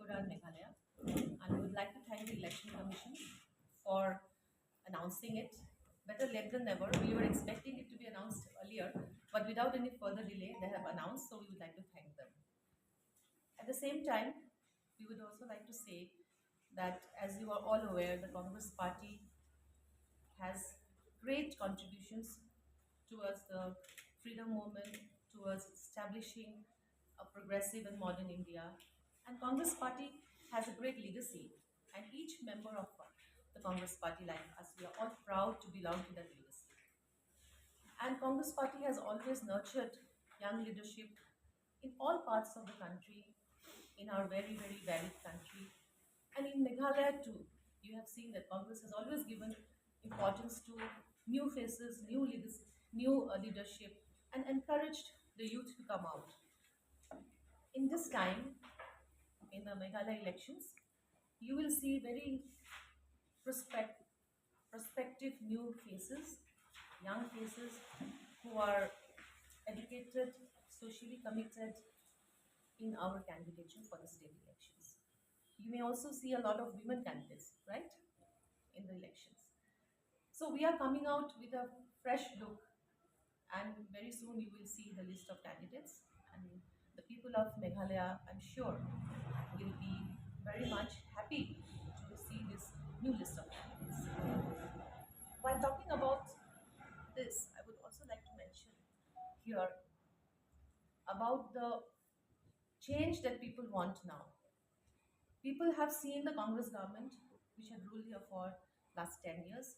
Tripura and Meghalaya. And we would like to thank the Election Commission for announcing it. Better late than never. We were expecting it to be announced earlier, but without any further delay, they have announced, so we would like to thank them. At the same time, we would also like to say that, as you are all aware, the Congress Party has great contributions towards the freedom movement, towards establishing a progressive and modern India. And Congress Party has a great legacy, and each member of the Congress Party, like us, we are all proud to belong to that legacy. And Congress Party has always nurtured young leadership in all parts of the country, in our very, very varied country. And in Meghalaya too, you have seen that Congress has always given importance to new faces, new leaders, new leadership, and encouraged the youth to come out. In this time, in the Meghalaya elections, you will see very prospect, prospective new faces, young faces who are educated, socially committed in our candidature for the state elections. You may also see a lot of women candidates, right, in the elections. So we are coming out with a fresh look, and very soon you will see the list of candidates. And the people of Meghalaya, I'm sure, will be very much happy to see this new list of candidates. While talking about this, I would also like to mention here about the change that people want now. People have seen the Congress government, which had ruled here for last 10 years,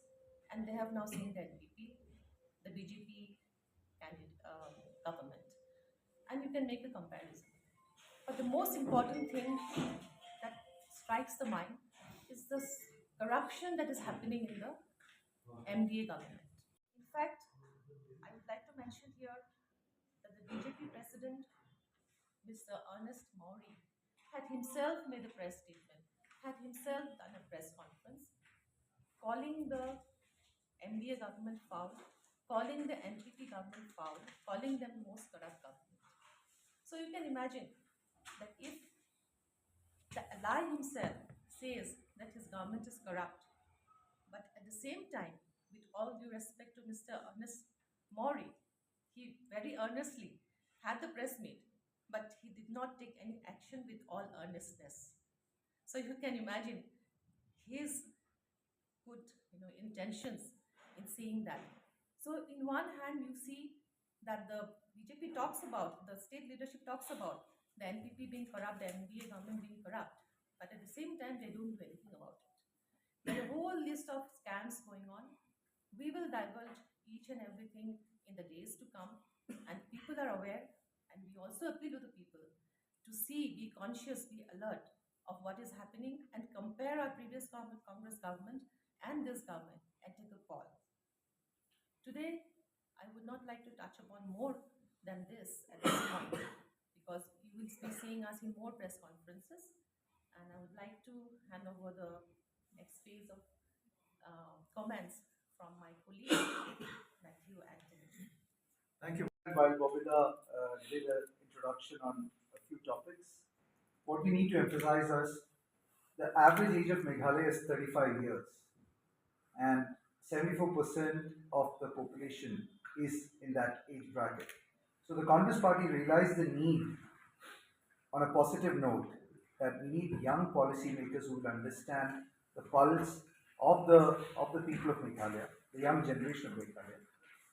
and they have now seen the NPP, the BJP government, and you can make the comparison. But the most important thing that strikes the mind is this corruption that is happening in the MDA government. In fact, I would like to mention here that the BJP president, Mr. Ernest Maury, had himself made a press statement, had himself done a press conference, calling the MDA government foul, calling the NPP government foul, calling them the most corrupt government. So you can imagine that if the ally himself says that his government is corrupt, but at the same time, with all due respect to Mr. Ernest Maury, he very earnestly had the press meet, but he did not take any action with all earnestness. So you can imagine his good intentions in saying that. So in one hand, you see that the BJP talks about, the state leadership talks about the NPP being corrupt, the NDA government being corrupt, but at the same time, they don't do anything about it. There's a whole list of scams going on. We will divulge each and everything in the days to come, and people are aware, and we also appeal to the people to see, be conscious, be alert of what is happening, and compare our previous Congress government and this government and take a call. Today, I would not like to touch upon more than this at this point, because you will be seeing us in more press conferences, and I would like to hand over the next phase of comments from my colleague, Mathew and Klun. Thank you. While Bobita did an introduction on a few topics, what we need to emphasize is the average age of Meghalaya is 35 years, and 74% of the population is in that age bracket. So the Congress Party realized the need, on a positive note, that we need young policymakers who will understand the pulse of the people of Meghalaya, the young generation of Meghalaya,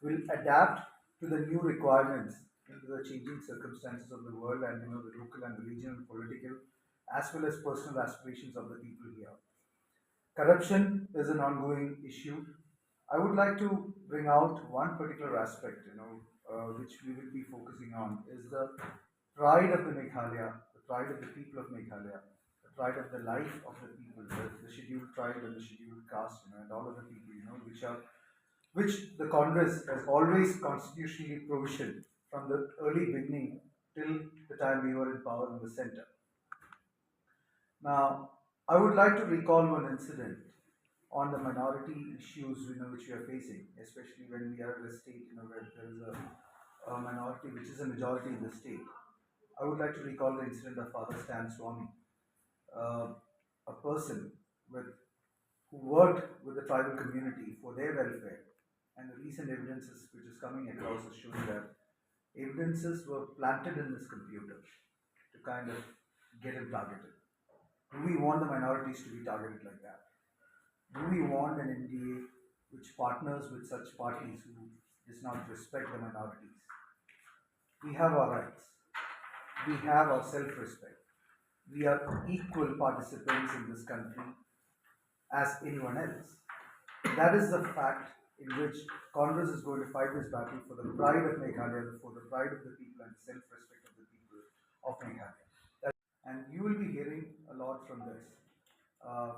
will adapt to the new requirements into the changing circumstances of the world, and the local and the regional political as well as personal aspirations of the people here. Corruption is an ongoing issue. I would like to bring out one particular aspect, which we will be focusing on, is the pride of the Meghalaya, the pride of the people of Meghalaya, the pride of the life of the people, the scheduled tribe and the scheduled caste, and all of the people, which the Congress has always constitutionally provisioned from the early beginning till the time we were in power in the center. Now, I would like to recall one incident on the minority issues which we are facing, especially when we are in a state where there is a minority which is a majority in the state. I would like to recall the incident of Father Stan Swami. uh, a person with who worked with the tribal community for their welfare, and the recent evidences which is coming across is showing that evidences were planted in this computer to kind of get him targeted. Do we want the minorities to be targeted like that? Do we want an NDA which partners with such parties who does not respect the minorities? We have our rights. We have our self-respect. We are equal participants in this country as anyone else. That is the fact in which Congress is going to fight this battle for the pride of Meghalaya, for the pride of the people and the self-respect of the people of Meghalaya. And you will be hearing a lot from this,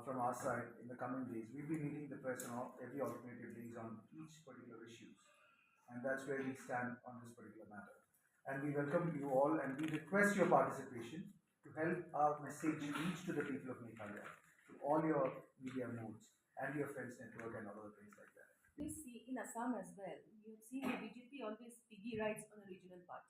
from our side in the coming days. We'll be meeting the press on every alternative days on each particular issues, and that's where we stand on this particular matter. And we welcome you all, and we request your participation to help our message reach to the people of Meghalaya, to all your media modes and your friends network and other things like that. You see in Assam as well, you see the BJP always piggy rides on a regional party,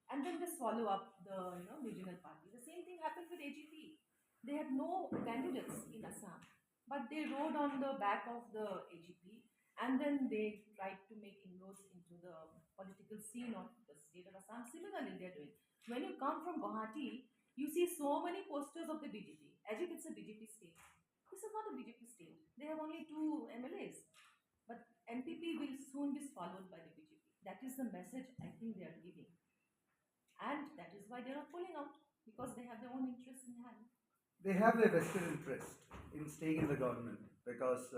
and then they swallow up the regional party. The same thing happened with AGP. They had no candidates in Assam, but they rode on the back of the AGP, and then they tried to make inroads into the political scene of the state of Assam. Similarly, they're doing. When you come from Guwahati, you see so many posters of the BJP, as if it's a BJP state. This is not a BJP state. They have only two MLAs. But MPP will soon be swallowed by the BJP. That is the message I think they are giving. And that is why they are pulling out, because they have their own interests in hand. They have their vested interest in staying in the government because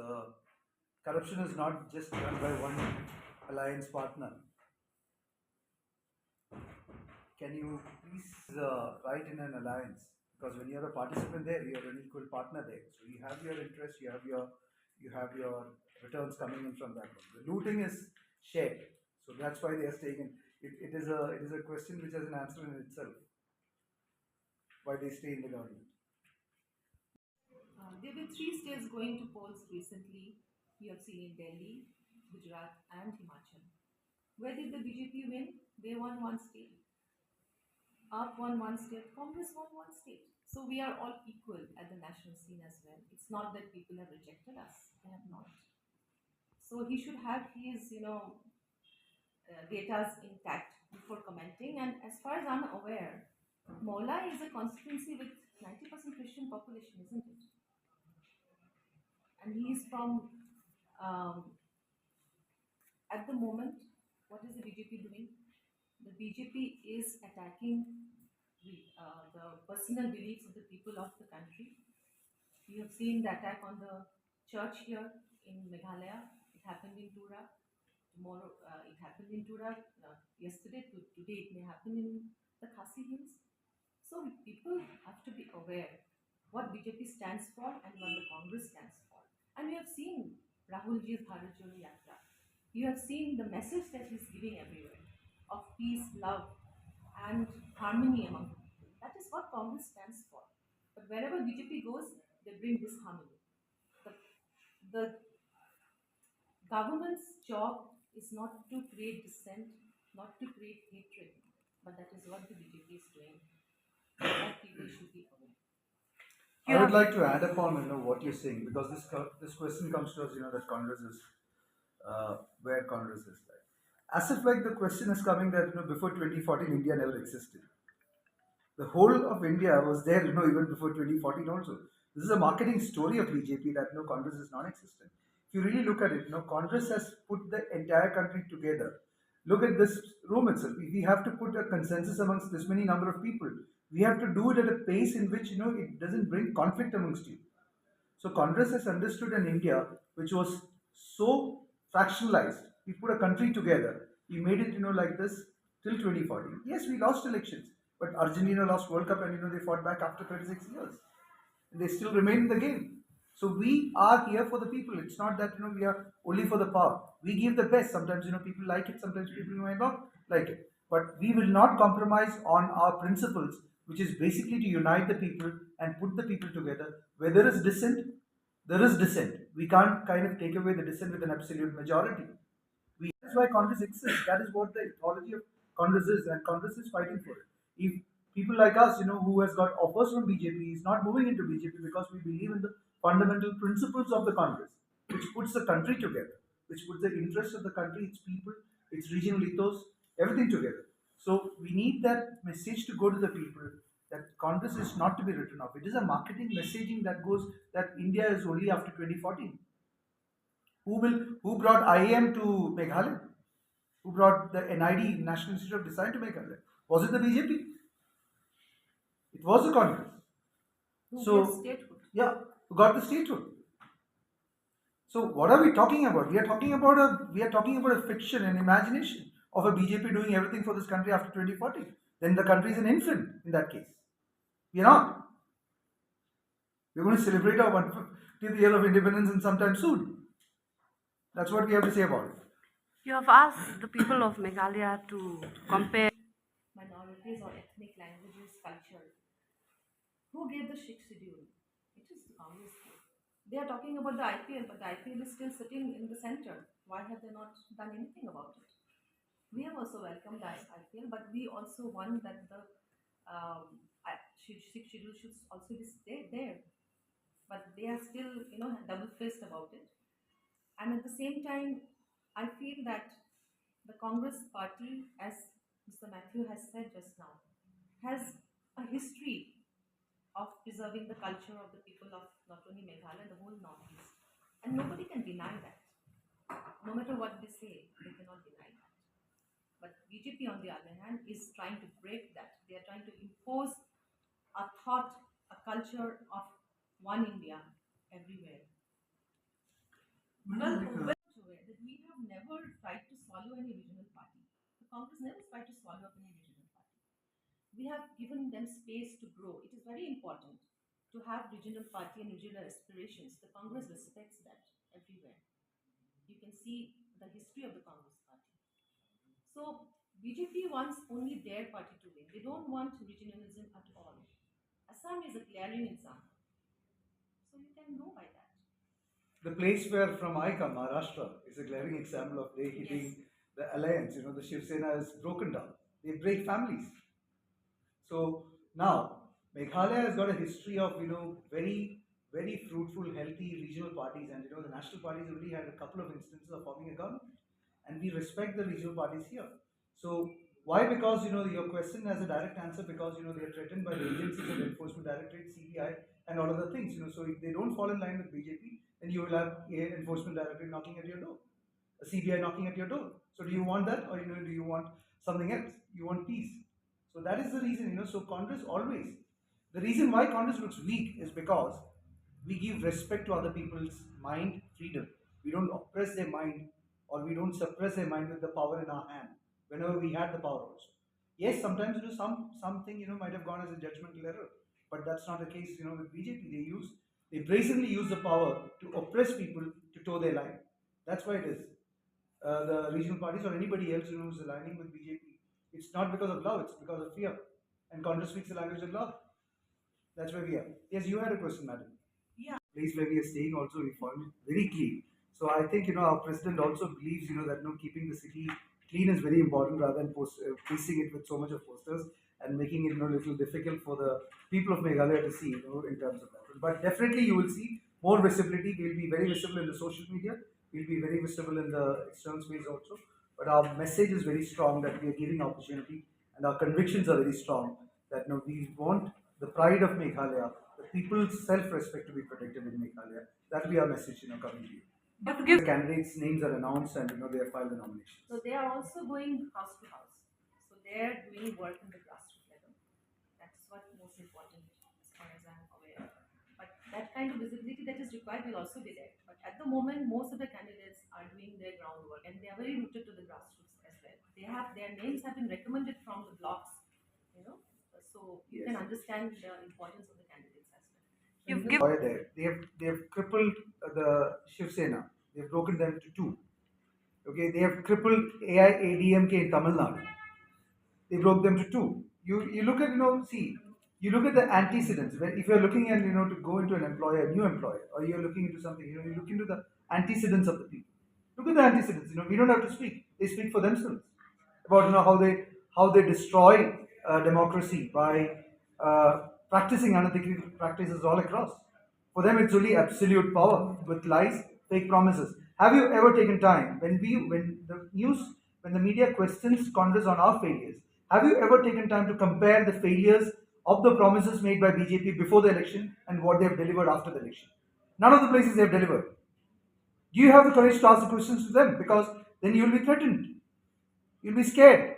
corruption is not just done by one alliance partner. Can you please write in an alliance? Because when you're a participant there, you're an equal partner there. So you have your interest, you have your returns coming in from that one. The looting is shared, so that's why they are staying in. It is a question which has an answer in itself. Why they stay in the government? There were three states going to polls recently. You have seen in Delhi, Gujarat, and Himachal. Where did the BJP win? They won one state. AAP won one state. Congress won one state. So we are all equal at the national scene as well. It's not that people have rejected us. They have not. So he should have his, data intact before commenting. And as far as I'm aware, Mola is a constituency with 90% Christian population, isn't it? And he is from, at the moment, what is the BJP doing? The BJP is attacking the personal beliefs of the people of the country. You have seen the attack on the church here in Meghalaya. It happened in Tura. Tomorrow, it happened in Tura. Yesterday, today, it may happen in the Khasi Hills. So people have to be aware what BJP stands for and what the Congress stands for. And we have seen Rahulji's Bharat Jodo Yatra. You have seen the message that he's giving everywhere of peace, love, and harmony among people. That is what Congress stands for. But wherever BJP goes, they bring disharmony. The government's job is not to create dissent, not to create hatred, but that is what the BJP is doing. That people should be aware. I would like to add upon what you're saying, because this question comes to us that Congress is where Congress is like, as if like the question is coming that before 2014 India never existed. The whole of India was there even before 2014 also. This is a marketing story of BJP that Congress is non-existent. If you really look at it, Congress has put the entire country together. Look at this room itself. If we have to put a consensus amongst this many number of people, we have to do it at a pace in which it doesn't bring conflict amongst you. So Congress has understood an India which was so fractionalized. We put a country together. We made it like this till 2014. Yes, we lost elections, but Argentina lost World Cup and they fought back after 36 years. And they still remain in the game. So we are here for the people. It's not that we are only for the power. We give the best. Sometimes people like it, sometimes people might not like it. But we will not compromise on our principles, which is basically to unite the people and put the people together. Where there is dissent, there is dissent. We can't kind of take away the dissent with an absolute majority. That's why Congress exists. That is what the ethology of Congress is, and Congress is fighting for it. If People like us, who has got offers from BJP, is not moving into BJP because we believe in the fundamental principles of the Congress, which puts the country together, which puts the interests of the country, its people, its regional ethos, everything together. So we need that message to go to the people that Congress is not to be written off. It is a marketing messaging that goes that India is only after 2014. Who brought IAM to Meghalaya? Who brought the NID, National Institute of Design, to Meghalaya? Was it the BJP? It was the Congress. Who So gave statehood? yeah, who got the statehood? So what are we talking about? We are talking about a fiction, an imagination of a BJP doing everything for this country after 2040. Then the country is an infant in that case. We are not. We're going to celebrate our 150th year of independence in sometime soon. That's what we have to say about it. You have asked the people of Meghalaya to compare Minorities or ethnic languages, culture. Who gave the sixth schedule? It is the Congress. They are talking about the IPL, but the IPL is still sitting in the center. Why have they not done anything about it? We have also welcomed the IPL, but we also want that the sixth schedule should also be stay there. But they are still, double-faced about it. And at the same time, I feel that the Congress party, as Mr. Mathew has said just now, has a history of preserving the culture of the people of not only Meghalaya, the whole Northeast. And nobody can deny that. No matter what they say, they cannot deny that. But BJP, on the other hand, is trying to break that. They are trying to impose a thought, a culture of one India everywhere. Well, aware that we have never tried to swallow any regional party. The Congress never tried to swallow up any regional party. We have given them space to grow. It is very important to have regional party and regional aspirations. The Congress respects that everywhere. You can see the history of the Congress party. So BJP wants only their party to win. They don't want regionalism at all. Assam is a glaring example. So you can know by that. The place where from I come, Maharashtra, is a glaring example of they hitting the alliance. The Shiv Sena is broken down. They break families. So now Meghalaya has got a history of very very fruitful, healthy regional parties, and the national parties already had a couple of instances of forming a government, and we respect the regional parties here. So why? Because your question has a direct answer, because they are threatened by the agencies of Enforcement Directorate, CBI, and all other things. So if they don't fall in line with BJP, then you will have a Enforcement Directorate knocking at your door, a CBI knocking at your door. So do you want that, or do you want something else? You want peace. So that is the reason. So Congress always, the reason why Congress looks weak is because we give respect to other people's mind freedom. We don't oppress their mind, or we don't suppress their mind with the power in our hand whenever we had the power also. Yes, sometimes something might have gone as a judgmental error, but that's not the case with BJP. They brazenly use the power to oppress people to toe their line. That's why it is. The regional parties or anybody else who's aligning with BJP, it's not because of love, it's because of fear. And Congress speaks the language of love. That's where we are. Yes, you had a question, madam. Yeah. Place where we are staying also, we found it very clean. So I think our president also believes that keeping the city clean is very important, rather than facing it with so much of posters and making it a little difficult for the people of Meghalaya to see in terms of that. But definitely you will see more visibility. We'll be very visible in the social media. We'll be very visible in the external space also. But our message is very strong that we are giving opportunity, and our convictions are very strong that we want the pride of Meghalaya, the people's self-respect to be protected in Meghalaya. That will be our message coming to you. But The candidates' names are announced, and they have filed the nominations. so they are also going house to house. So they are doing work in the grassroots level. That's what most important as far as I'm aware. But that kind of visibility that is required will also be there. But at the moment, most of the candidates are doing their groundwork, and they are very rooted to the grassroots as well. Their names have been recommended from the blocks, so you can understand the importance of the candidates as well. You've So given There. They have crippled the Shiv Sena. They have broken them to two. Okay, they have crippled AIADMK in Tamil Nadu. They broke them to two. You look at you look at the antecedents. If you're looking at to go into an employer, new employer, or you're looking into something, you look into the antecedents of the people. Look at the antecedents. We don't have to speak. They speak for themselves about how they destroy democracy by practicing unethical practices all across. For them, it's only absolute power with lies, fake promises. Have you ever taken time when the media questions Congress on our failures? Have you ever taken time to compare the failures of the promises made by BJP before the election and what they have delivered after the election? None of the places they have delivered. Do you have the courage to ask the questions to them? Because then you will be threatened. You'll be scared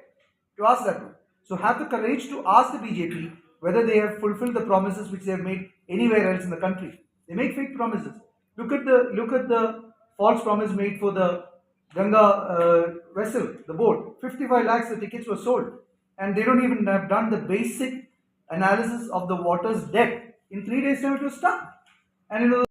to ask that one. So have the courage to ask the BJP whether they have fulfilled the promises which they have made anywhere else in the country. They make fake promises. Look at the false promise made for the Ganga vessel, the boat. 55 lakhs the tickets were sold, and they don't even have done the basic analysis of the water's depth. In 3 days' time, it was stuck. And